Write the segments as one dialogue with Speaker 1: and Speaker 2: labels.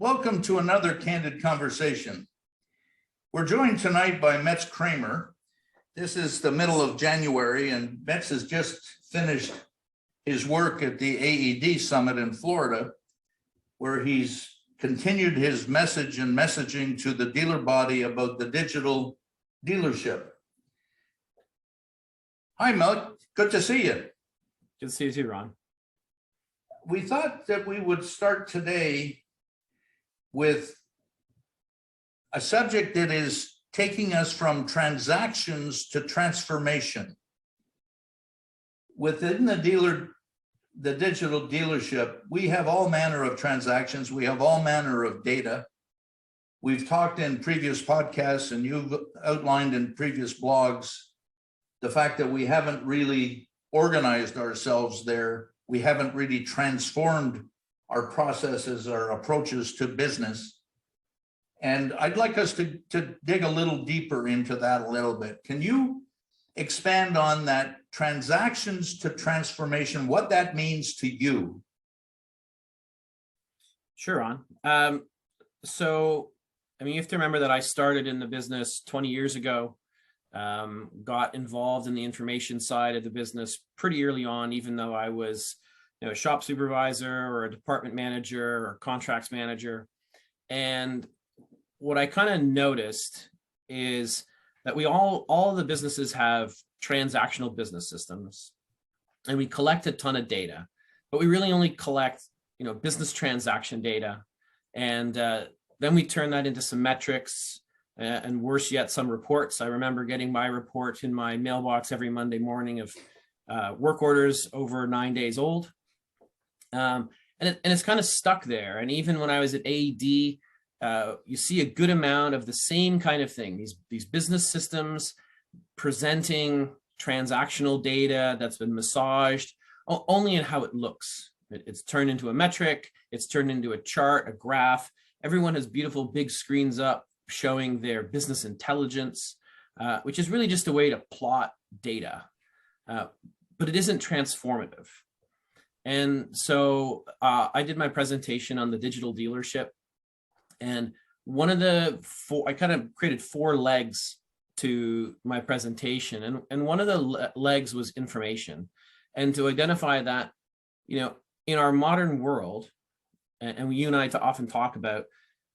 Speaker 1: Welcome to another Candid Conversation. We're joined tonight by Metz Kramer. This is the middle of January, and Metz has just finished his work at the AED Summit in Florida, where he's continued his message and messaging to the dealer body about the digital dealership. Hi, Mel. Good to see you.
Speaker 2: Good to see you too, Ron.
Speaker 1: We thought that we would start today with a subject that is taking us from transactions to transformation. Within the digital dealership, we have all manner of transactions. We have all manner of data. We've talked in previous podcasts, and you've outlined in previous blogs the fact that we haven't really organized ourselves there. We haven't really transformed our processes, our approaches to business. And I'd like us to dig a little deeper into that a little bit. Can you expand on that transactions to transformation, what that means to you?
Speaker 2: Sure, Ron. You have to remember that I started in the business 20 years ago, got involved in the information side of the business pretty early on, even though I was a shop supervisor or a department manager or contracts manager. And what I kind of noticed is that we all the businesses have transactional business systems, and we collect a ton of data, but we really only collect, business transaction data. And then we turn that into some metrics and worse yet, some reports. I remember getting my report in my mailbox every Monday morning of work orders over 9 days old. And it's kind of stuck there. And even when I was at AED, you see a good amount of the same kind of thing, these business systems presenting transactional data that's been massaged only in how it looks. It's turned into a metric, it's turned into a chart, a graph. Everyone has beautiful big screens up showing their business intelligence, which is really just a way to plot data, but it isn't transformative. And so I did my presentation on the digital dealership, and one of I kind of created 4 legs to my presentation. And one of the legs was information. And to identify that, in our modern world, and you and I often talk about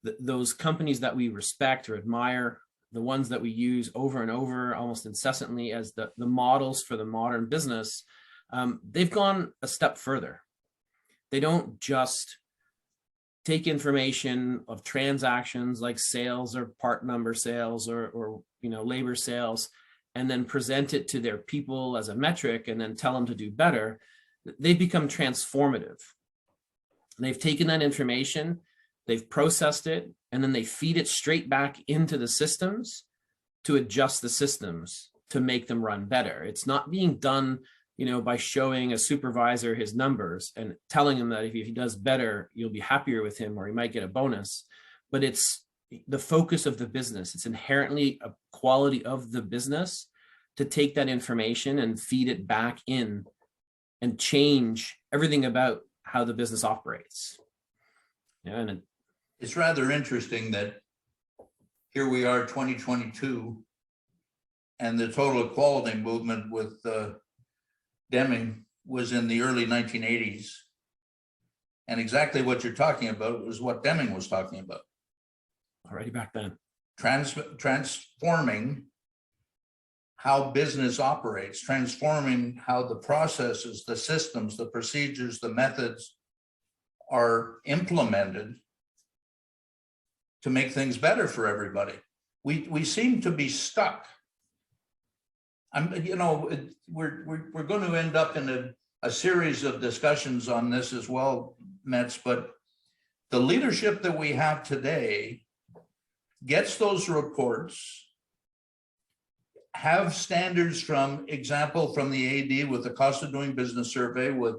Speaker 2: those companies that we respect or admire, the ones that we use over and over, almost incessantly as the models for the modern business, they've gone a step further. They don't just take information of transactions like sales or part number sales or labor sales and then present it to their people as a metric and then tell them to do better. They've become transformative. They've taken that information, they've processed it, and then they feed it straight back into the systems to adjust the systems to make them run better. It's not being done by showing a supervisor his numbers and telling him that if he does better, you'll be happier with him or he might get a bonus. But it's the focus of the business. It's inherently a quality of the business to take that information and feed it back in and change everything about how the business operates. And
Speaker 1: it's rather interesting that here we are, 2022, and the total equality movement with Deming was in the early 1980s. And exactly what you're talking about was what Deming was talking about.
Speaker 2: Already back then.
Speaker 1: Transforming how business operates, transforming how the processes, the systems, the procedures, the methods are implemented to make things better for everybody. We seem to be stuck. We're going to end up in a series of discussions on this as well, Metz, but the leadership that we have today gets those reports, have standards from the AD with the cost of doing business survey, with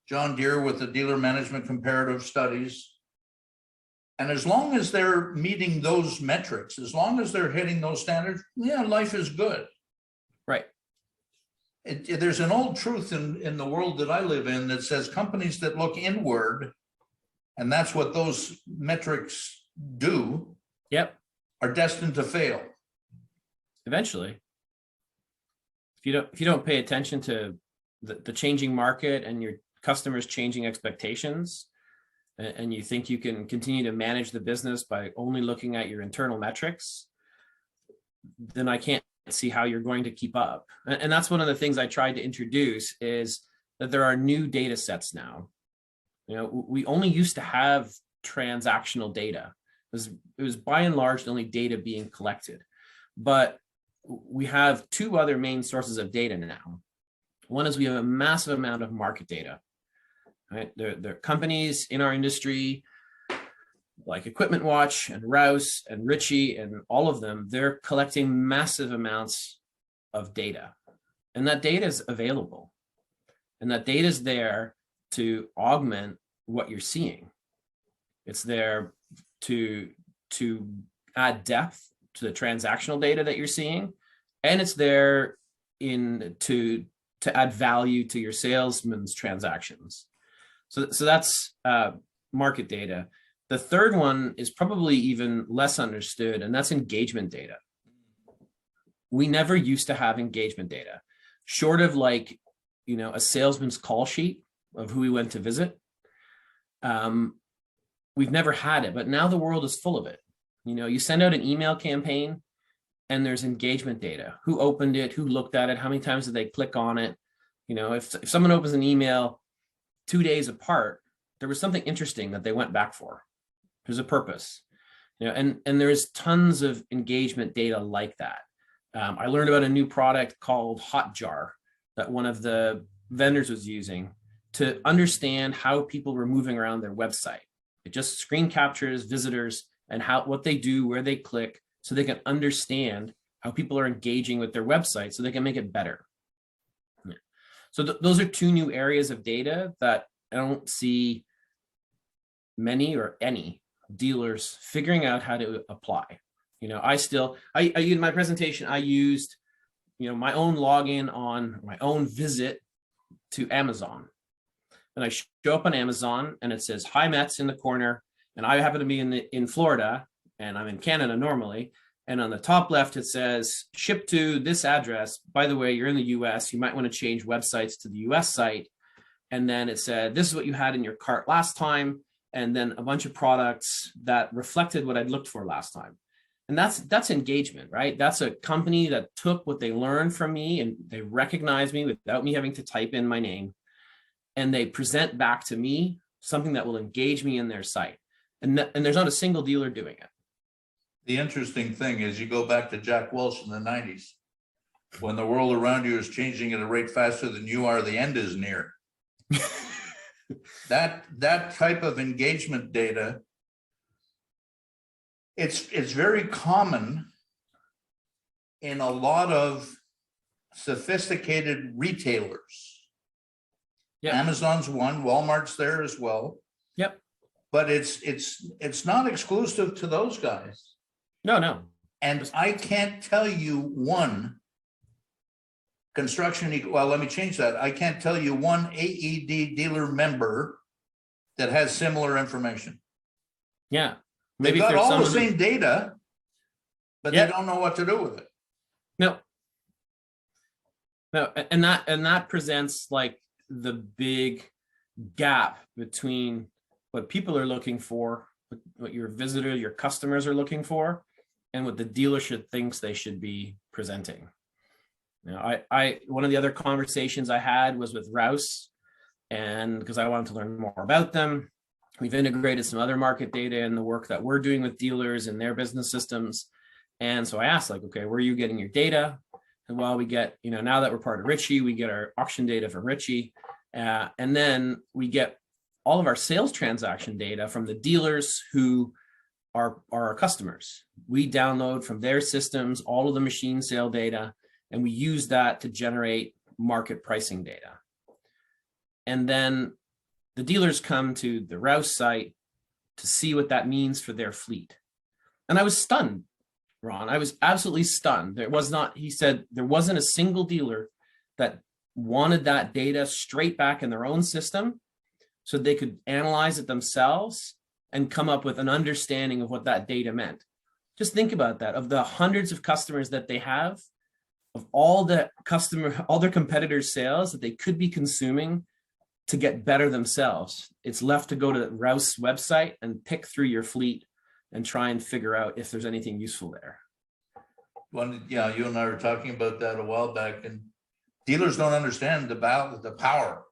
Speaker 1: John Deere with the dealer management comparative studies. And as long as they're meeting those metrics, as long as they're hitting those standards, life is good.
Speaker 2: Right.
Speaker 1: There's an old truth in the world that I live in that says companies that look inward and that's what those metrics do,
Speaker 2: Yep.
Speaker 1: are destined to fail.
Speaker 2: Eventually, if you don't pay attention to the changing market and your customers' changing expectations, and you think you can continue to manage the business by only looking at your internal metrics, then I can't see how you're going to keep up. And that's one of the things I tried to introduce, is that there are new data sets now. We only used to have transactional data. It was by and large the only data being collected. But we have two other main sources of data now. One is we have a massive amount of market data. Right? There are companies in our industry like Equipment Watch and Rouse and Ritchie and all of them. They're collecting massive amounts of data, and that data is available, and that data is there to augment what you're seeing. It's there to add depth to the transactional data that you're seeing, and it's there to add value to your salesman's transactions. So that's market data. The third one is probably even less understood, and that's engagement data. We never used to have engagement data, short of like, a salesman's call sheet of who we went to visit. We've never had it, but now the world is full of it. You send out an email campaign and there's engagement data. Who opened it? Who looked at it? How many times did they click on it? If someone opens an email 2 days apart, there was something interesting that they went back for. There's a purpose, and there's tons of engagement data like that. I learned about a new product called Hotjar that one of the vendors was using to understand how people were moving around their website. It just screen captures visitors and what they do, where they click, so they can understand how people are engaging with their website so they can make it better. So those are two new areas of data that I don't see many or any dealers figuring out how to apply. I in my presentation, I used, my own login on my own visit to Amazon. And I show up on Amazon and it says, "Hi, Mets" in the corner. And I happen to be in Florida, and I'm in Canada normally. And on the top left, it says, "Ship to this address. By the way, you're in the US. You might want to change websites to the US site." And then it said, "This is what you had in your cart last time." And then a bunch of products that reflected what I'd looked for last time. And that's engagement, right? That's a company that took what they learned from me and they recognize me without me having to type in my name. And they present back to me something that will engage me in their site. And there's not a single dealer doing it.
Speaker 1: The interesting thing is, you go back to Jack Welch in the 90s, when the world around you is changing at a rate faster than you are, the end is near. That type of engagement data, it's very common in a lot of sophisticated retailers.
Speaker 2: Yep.
Speaker 1: Amazon's one, Walmart's there as well.
Speaker 2: Yep.
Speaker 1: But it's not exclusive to those guys.
Speaker 2: No.
Speaker 1: And I can't tell you one let me change that. I can't tell you one AED dealer member that has similar information.
Speaker 2: Yeah.
Speaker 1: They've got all the same data, but
Speaker 2: Yep.
Speaker 1: they don't know what to do with it.
Speaker 2: No. And that presents like the big gap between what people are looking for, what your visitor, your customers are looking for, and what the dealership thinks they should be presenting. I one of the other conversations I had was with Rouse, and because I wanted to learn more about them. We've integrated some other market data in the work that we're doing with dealers and their business systems. And so I asked, like, okay, where are you getting your data? And well, we get, now that we're part of Ritchie, we get our auction data from Ritchie. And then we get all of our sales transaction data from the dealers who are our customers. We download from their systems all of the machine sale data, and we use that to generate market pricing data. And then the dealers come to the Rouse site to see what that means for their fleet. And I was stunned, Ron. I was absolutely stunned. He said there wasn't a single dealer that wanted that data straight back in their own system so they could analyze it themselves and come up with an understanding of what that data meant. Just think about that. Of the hundreds of customers that they have, of all their competitors' sales that they could be consuming to get better themselves, it's left to go to Rouse website and pick through your fleet and try and figure out if there's anything useful there.
Speaker 1: Yeah, you and I were talking about that a while back, and dealers don't understand the power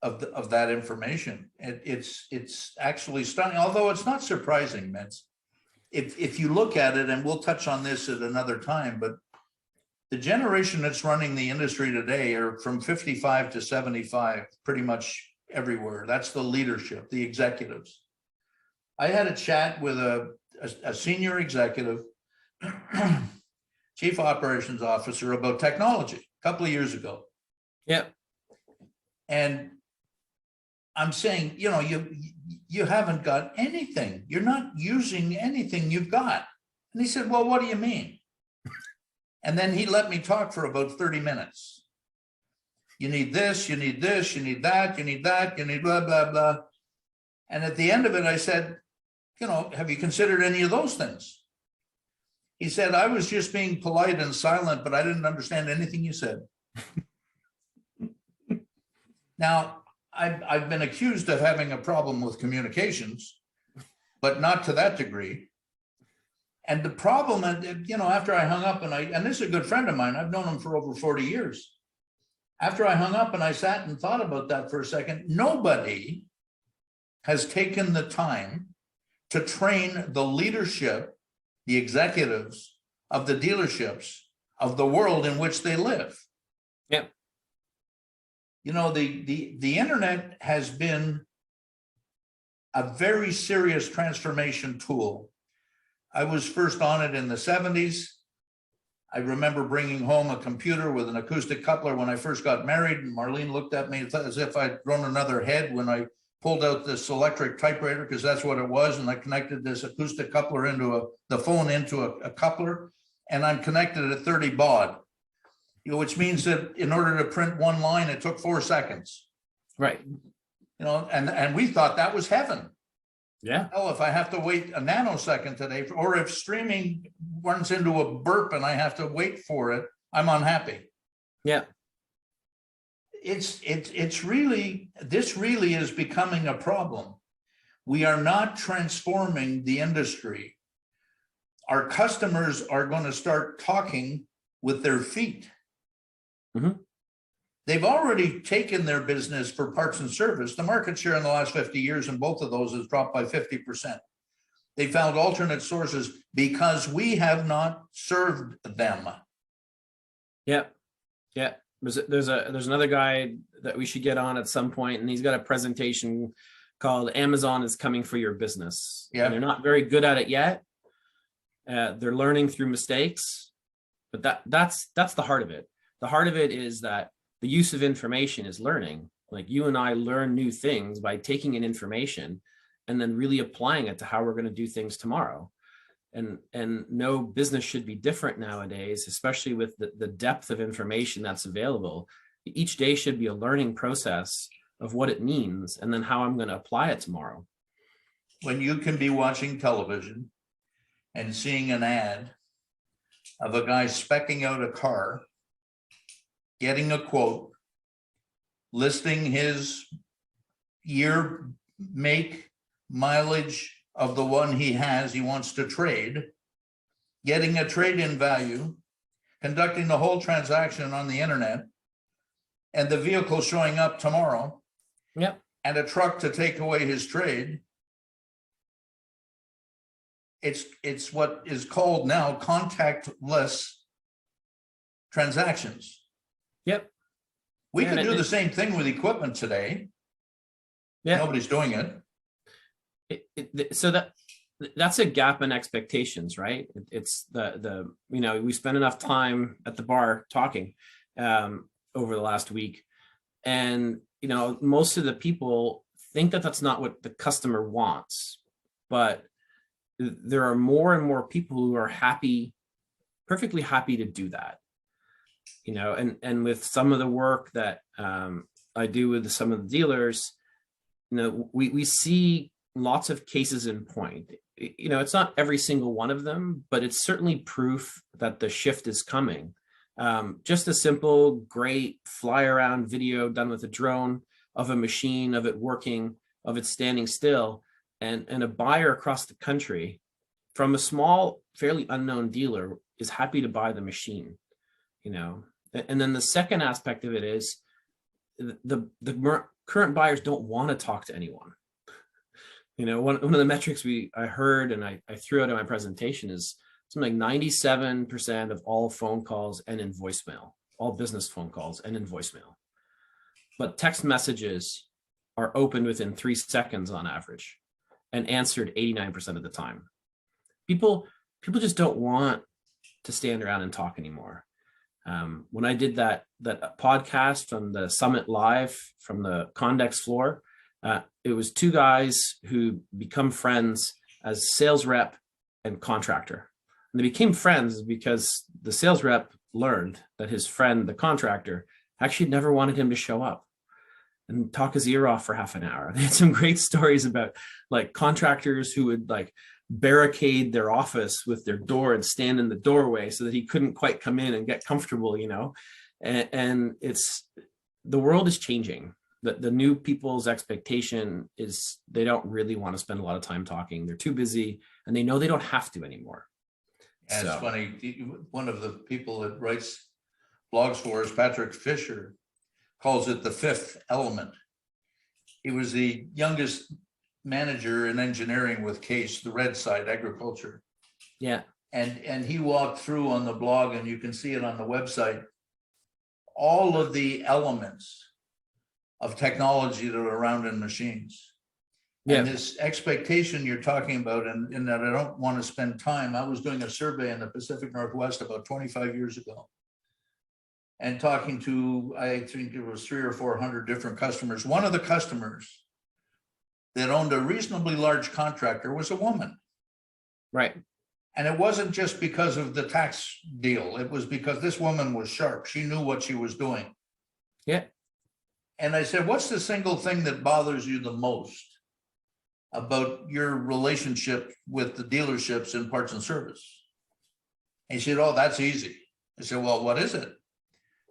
Speaker 1: of that information. It's actually stunning, although it's not surprising, Mets. If you look at it, and we'll touch on this at another time, but the generation that's running the industry today are from 55 to 75, pretty much everywhere. That's the leadership, the executives. I had a chat with a senior executive, chief operations officer, about technology a couple of years ago.
Speaker 2: Yeah.
Speaker 1: And I'm saying, you haven't got anything. You're not using anything you've got. And he said, well, what do you mean? And then he let me talk for about 30 minutes. You need this, you need this, you need that, you need that, you need blah, blah, blah. And at the end of it, I said, have you considered any of those things? He said, I was just being polite and silent, but I didn't understand anything you said. Now, I've been accused of having a problem with communications, but not to that degree. And the problem, after I hung up, and this is a good friend of mine, I've known him for over 40 years. After I hung up and I sat and thought about that for a second, nobody has taken the time to train the leadership, the executives of the dealerships of the world in which they live.
Speaker 2: Yeah.
Speaker 1: The internet has been a very serious transformation tool. I was first on it in the 70s. I remember bringing home a computer with an acoustic coupler when I first got married, and Marlene looked at me as if I'd grown another head when I pulled out this electric typewriter, because that's what it was, and I connected this acoustic coupler into the phone into a coupler, and I'm connected at 30 baud, which means that in order to print one line, it took 4 seconds.
Speaker 2: Right.
Speaker 1: And we thought that was heaven.
Speaker 2: Yeah.
Speaker 1: Oh, if I have to wait a nanosecond today, or if streaming runs into a burp and I have to wait for it, I'm unhappy.
Speaker 2: Yeah.
Speaker 1: This really is becoming a problem. We are not transforming the industry. Our customers are going to start talking with their feet.
Speaker 2: Mm-hmm.
Speaker 1: They've already taken their business for parts and service. The market share in the last 50 years in both of those has dropped by 50%. They found alternate sources because we have not served them.
Speaker 2: Yeah. Yeah. There's another guy that we should get on at some point, and he's got a presentation called Amazon is Coming for Your Business.
Speaker 1: Yeah.
Speaker 2: And they're not very good at it yet. They're learning through mistakes, but that's the heart of it. The heart of it is that the use of information is learning. Like, you and I learn new things by taking in information and then really applying it to how we're going to do things tomorrow. And no business should be different nowadays, especially with the depth of information that's available. Each day should be a learning process of what it means and then how I'm going to apply it tomorrow.
Speaker 1: When you can be watching television and seeing an ad of a guy speccing out a car, getting a quote, listing his year, make, mileage of the one he wants to trade, getting a trade-in value, conducting the whole transaction on the internet, and the vehicle showing up tomorrow,
Speaker 2: Yep.
Speaker 1: and a truck to take away his trade. It's what is called now contactless transactions.
Speaker 2: Yep.
Speaker 1: We could do the same thing with equipment today.
Speaker 2: Yeah.
Speaker 1: Nobody's doing it.
Speaker 2: So that's a gap in expectations, right? It's we spend enough time at the bar talking over the last week, and most of the people think that that's not what the customer wants, but there are more and more people who are perfectly happy to do that. And with some of the work that I do with some of the dealers, we see lots of cases in point. It's not every single one of them, but it's certainly proof that the shift is coming. Just a simple, great fly around video done with a drone of a machine, of it working, of it standing still, and a buyer across the country from a small, fairly unknown dealer is happy to buy the machine, And then the second aspect of it is the current buyers don't want to talk to anyone. One of the metrics I heard and I threw out in my presentation is something like 97% of all phone calls end in voicemail, all business phone calls end in voicemail. But text messages are opened within 3 seconds on average and answered 89% of the time. People just don't want to stand around and talk anymore. When I did that podcast from the Summit Live from the Condex floor, it was 2 guys who become friends as sales rep and contractor. And they became friends because the sales rep learned that his friend, the contractor, actually never wanted him to show up and talk his ear off for half an hour. They had some great stories about like contractors who would like barricade their office with their door and stand in the doorway so that he couldn't quite come in and get comfortable, and it's, the world is changing. The new people's expectation is they don't really want to spend a lot of time talking. They're too busy and they know they don't have to anymore.
Speaker 1: And it's funny, one of the people that writes blogs for us, Patrick Fisher, calls it the 5th element. He was the youngest manager in engineering with Case, the red side, agriculture.
Speaker 2: Yeah.
Speaker 1: And he walked through on the blog, and you can see it on the website, all of the elements of technology that are around in machines. Yeah. And this expectation you're talking about, and in that I don't want to spend time. I was doing a survey in the Pacific Northwest about 25 years ago and talking to, I think it was 300 or 400 different customers. One of the customers that owned a reasonably large contractor was a woman.
Speaker 2: Right.
Speaker 1: And it wasn't just because of the tax deal. It was because this woman was sharp. She knew what she was doing.
Speaker 2: Yeah.
Speaker 1: And I said, what's the single thing that bothers you the most about your relationship with the dealerships in parts and service? And he said, oh, that's easy. I said, well, what is it?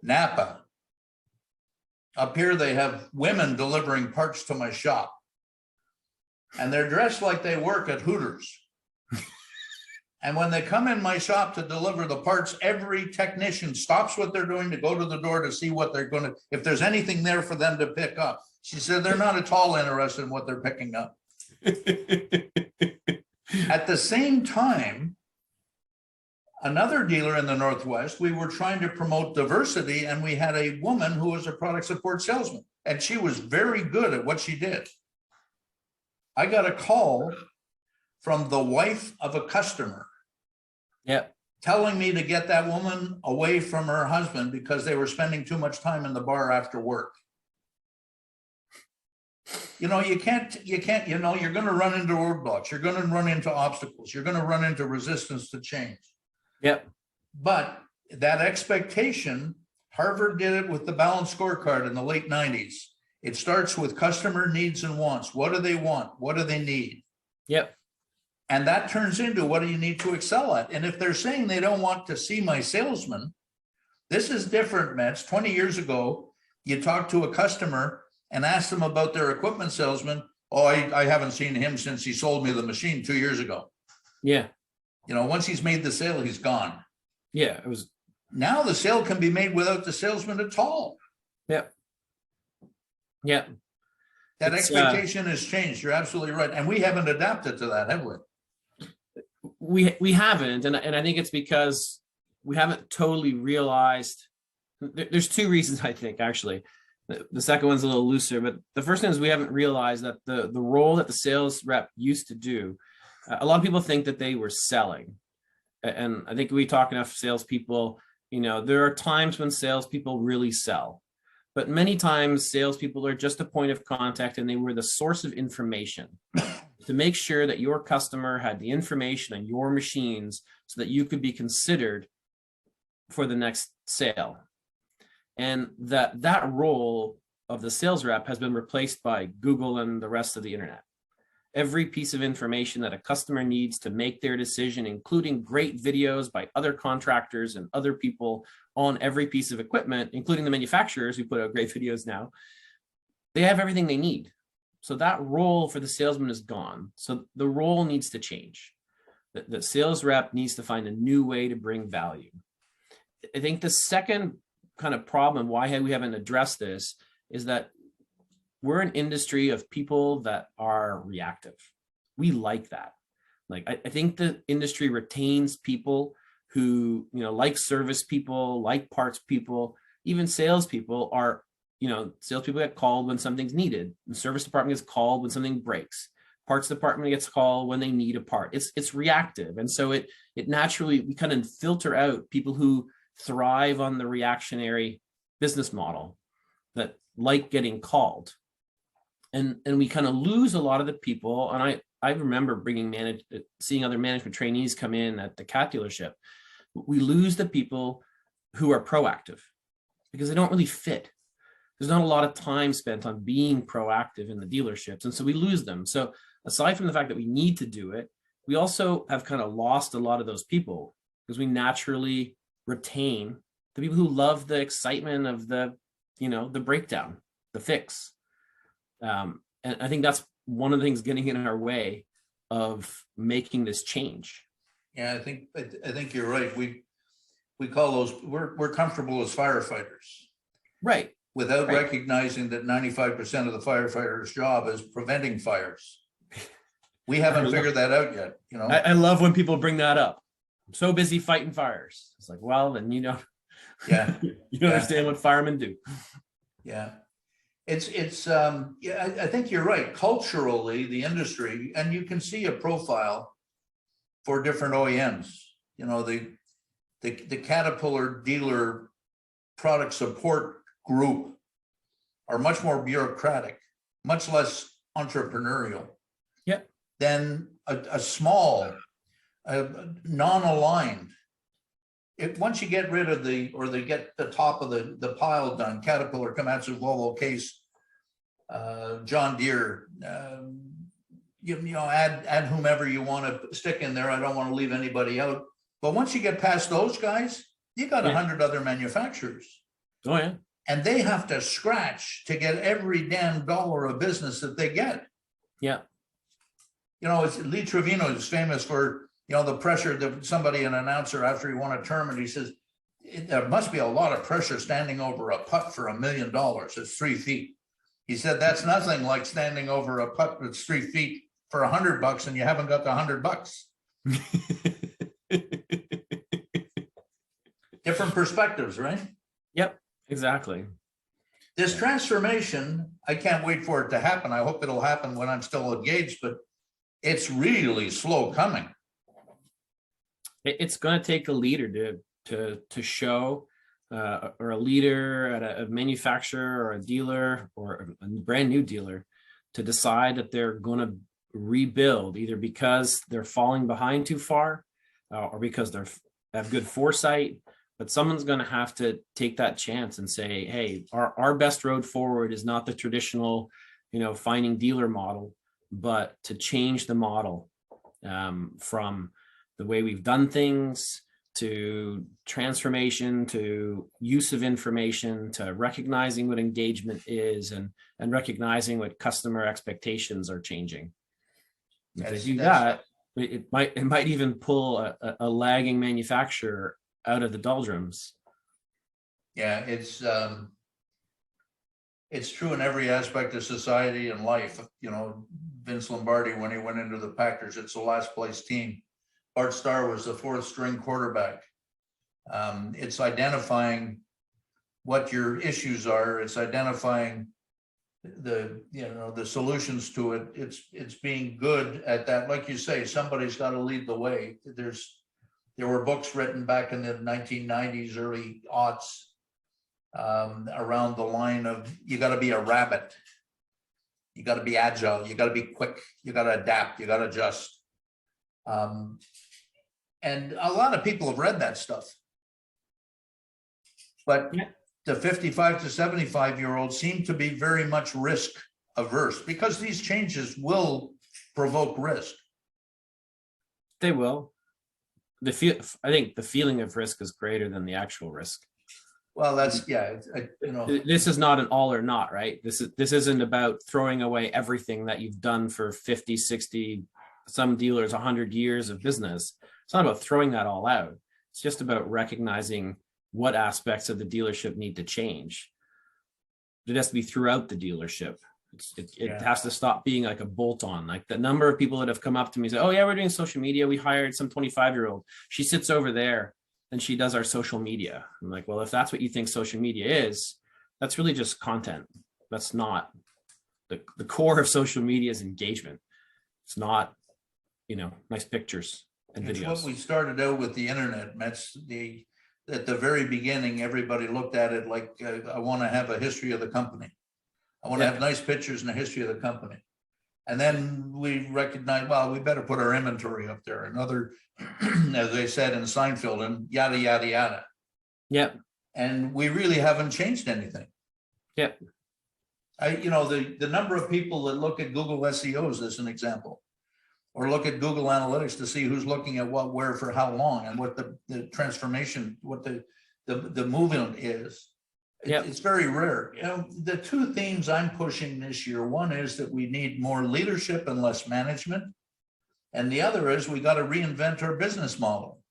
Speaker 1: Napa. Up here, they have women delivering parts to my shop. And they're dressed like they work at Hooters. And when they come in my shop to deliver the parts, every technician stops what they're doing to go to the door to see what they're going to, if there's anything there for them to pick up. She said they're not at all interested in what they're picking up. At the same time, another dealer in the Northwest, we were trying to promote diversity, and we had a woman who was a product support salesman, and she was very good at what she did. I got a call from the wife of a customer.
Speaker 2: Yep.
Speaker 1: Telling me to get that woman away from her husband because they were spending too much time in the bar after work. You can't, you're going to run into roadblocks. You're going to run into obstacles. You're going to run into resistance to change.
Speaker 2: Yep.
Speaker 1: But that expectation, Harvard did it with the balanced scorecard in the late 90s. It starts with customer needs and wants. What do they want? What do they need?
Speaker 2: Yep. And
Speaker 1: that turns into what do you need to excel at? And if they're saying they don't want to see my salesman, this is different, Mets. 20 years ago, you talk to a customer and ask them about their equipment salesman. Oh, I haven't seen him since he sold me the machine 2 years ago.
Speaker 2: Yeah.
Speaker 1: Once he's made the sale, he's gone.
Speaker 2: Yeah, it was.
Speaker 1: Now the sale can be made without the salesman at all.
Speaker 2: Yeah. Yeah.
Speaker 1: That expectation has changed. You're absolutely right. And we haven't adapted to that, have we?
Speaker 2: We haven't, and I think it's because we haven't totally realized. There's 2 reasons, I think, actually. The second one's a little looser, but the first one is we haven't realized that the role that the sales rep used to do, a lot of people think that they were selling. And I think we talk enough salespeople, there are times when salespeople really sell, but many times salespeople are just a point of contact, and they were the source of information to make sure that your customer had the information on your machines so that you could be considered for the next sale. And that role of the sales rep has been replaced by Google and the rest of the internet. Every piece of information that a customer needs to make their decision, including great videos by other contractors and other people on every piece of equipment, including the manufacturers who put out great videos now, they have everything they need. So that role for the salesman is gone. So the role needs to change. The sales rep needs to find a new way to bring value. I think the second kind of problem, why we haven't addressed this, is that we're an industry of people that are reactive. We like that. Like, I think the industry retains people who, like service people, like parts people, even salespeople are, salespeople get called when something's needed. The service department gets called when something breaks. Parts department gets called when they need a part. It's reactive. And so it naturally, we kind of filter out people who thrive on the reactionary business model that like getting called. And we kind of lose a lot of the people. And I remember seeing other management trainees come in at the cat dealership. We lose the people who are proactive because they don't really fit. There's not a lot of time spent on being proactive in the dealerships. And so we lose them. So aside from the fact that we need to do it, we also have kind of lost a lot of those people because we naturally retain the people who love the excitement of the breakdown, the fix. And I think that's one of the things getting in our way of making this change.
Speaker 1: Yeah, I think you're right. We call those, we're comfortable as firefighters.
Speaker 2: Right.
Speaker 1: Without recognizing that 95% of the firefighter's job is preventing fires. We haven't figured that out yet.
Speaker 2: I love when people bring that up. I'm so busy fighting fires. It's like, well, then you don't understand what firemen do.
Speaker 1: Yeah. I think you're right. Culturally, the industry, and you can see a profile for different OEMs. The Caterpillar dealer product support group are much more bureaucratic, much less entrepreneurial than a small, non-aligned. Once you get rid of they get the top of the pile done, Caterpillar, Komatsu, Volvo, Case, John Deere, add whomever you want to stick in there. I don't want to leave anybody out. But once you get past those guys, you got 100 other manufacturers.
Speaker 2: Oh yeah.
Speaker 1: And they have to scratch to get every damn dollar of business that they get.
Speaker 2: Yeah.
Speaker 1: It's Lee Trevino is famous for, the pressure that somebody, an announcer, after he won a term, and he says, there must be a lot of pressure standing over a putt for $1 million. It's 3 feet. He said, that's nothing like standing over a putt that's 3 feet for $100 and you haven't got the $100. Different perspectives, right?
Speaker 2: Yep, exactly.
Speaker 1: This transformation, I can't wait for it to happen. I hope it'll happen when I'm still engaged, but it's really slow coming.
Speaker 2: It's going to take a leader to show, or a leader at a manufacturer or a dealer or a brand new dealer to decide that they're going to rebuild, either because they're falling behind too far or because they have good foresight. But someone's going to have to take that chance and say, hey, our best road forward is not the traditional, finding dealer model, but to change the model from the way we've done things to transformation, to use of information, to recognizing what engagement is and recognizing what customer expectations are changing. If they do that, it might even pull a lagging manufacturer out of the doldrums.
Speaker 1: Yeah, it's true in every aspect of society and life. Vince Lombardi, when he went into the Packers, it's the last place team. Bart Starr was the 4th string quarterback. It's identifying what your issues are. It's identifying the solutions to it. It's being good at that. Like you say, somebody's got to lead the way. There were books written back in the 1990s, early aughts, around the line of, you got to be a rabbit. You got to be agile. You got to be quick. You got to adapt. You got to adjust. And a lot of people have read that stuff. But the 55 to 75-year-olds seem to be very much risk averse because these changes will provoke risk.
Speaker 2: They will. I think the feeling of risk is greater than the actual risk.
Speaker 1: Well, that's, yeah,
Speaker 2: This is not an all or not, right? This isn't about throwing away everything that you've done for 50, 60, some dealers, 100 years of business. It's not about throwing that all out. It's just about recognizing what aspects of the dealership need to change. It has to be throughout the dealership. It has to stop being like a bolt-on. Like the number of people that have come up to me and say, oh yeah, we're doing social media. We hired some 25-year-old. She sits over there and she does our social media. I'm like, well, if that's what you think social media is, that's really just content. That's not the core of social media is engagement. It's not, nice pictures and videos.
Speaker 1: It's what we started out with the internet. That's at the very beginning, everybody looked at it like, I want to have a history of the company. I want to have nice pictures and a history of the company. And then we recognized, well, we better put our inventory up there. Another, as they said in Seinfeld, and yada, yada, yada.
Speaker 2: Yep.
Speaker 1: And we really haven't changed anything.
Speaker 2: Yep.
Speaker 1: The number of people that look at Google SEOs as an example, or look at Google Analytics to see who's looking at what, where, for how long, and what the transformation, what the movement is. It's very rare. The two themes I'm pushing this year, one is that we need more leadership and less management. And the other is we got to reinvent our business model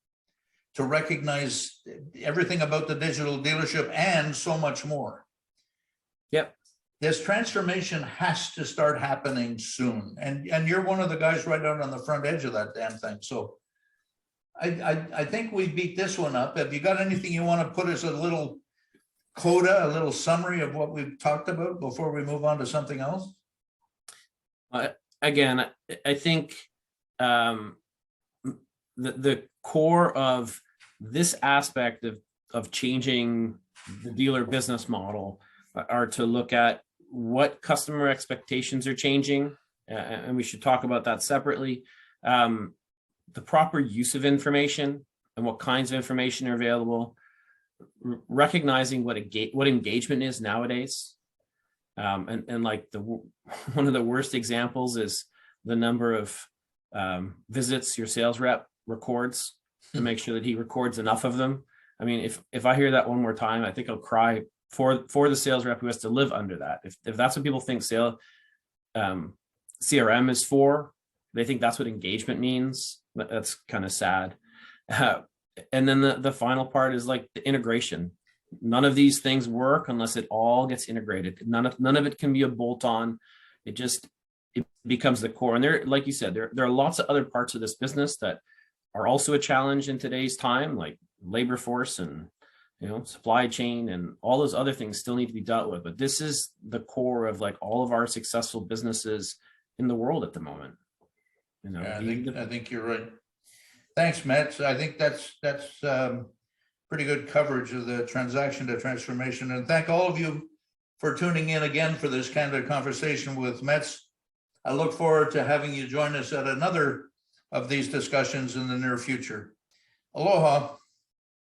Speaker 1: to recognize everything about the digital dealership and so much more.
Speaker 2: Yep.
Speaker 1: This transformation has to start happening soon. And you're one of the guys right out on the front edge of that damn thing. So I think we beat this one up. Have you got anything you want to put as a little coda, a little summary of what we've talked about before we move on to something else?
Speaker 2: Again, I think the core of this aspect of changing the dealer business model are to look at what customer expectations are changing, and we should talk about that separately. The proper use of information and what kinds of information are available, recognizing what engagement is nowadays. And like one of the worst examples is the number of visits your sales rep records to make sure that he records enough of them. I mean, if I hear that one more time, I think I'll cry for the sales rep who has to live under that. If that's what people think CRM is for, they think that's what engagement means. That's kind of sad. And then the final part is like the integration. None of these things work unless it all gets integrated. None of it can be a bolt-on. It becomes the core. And there, like you said, there are lots of other parts of this business that are also a challenge in today's time, like labor force and supply chain and all those other things still need to be dealt with. But this is the core of like all of our successful businesses in the world at the moment.
Speaker 1: I think you're right. Thanks, Matt. I think that's pretty good coverage of the transaction to transformation. And thank all of you for tuning in again for this Candid Conversation with Metz. I look forward to having you join us at another of these discussions in the near future. Aloha.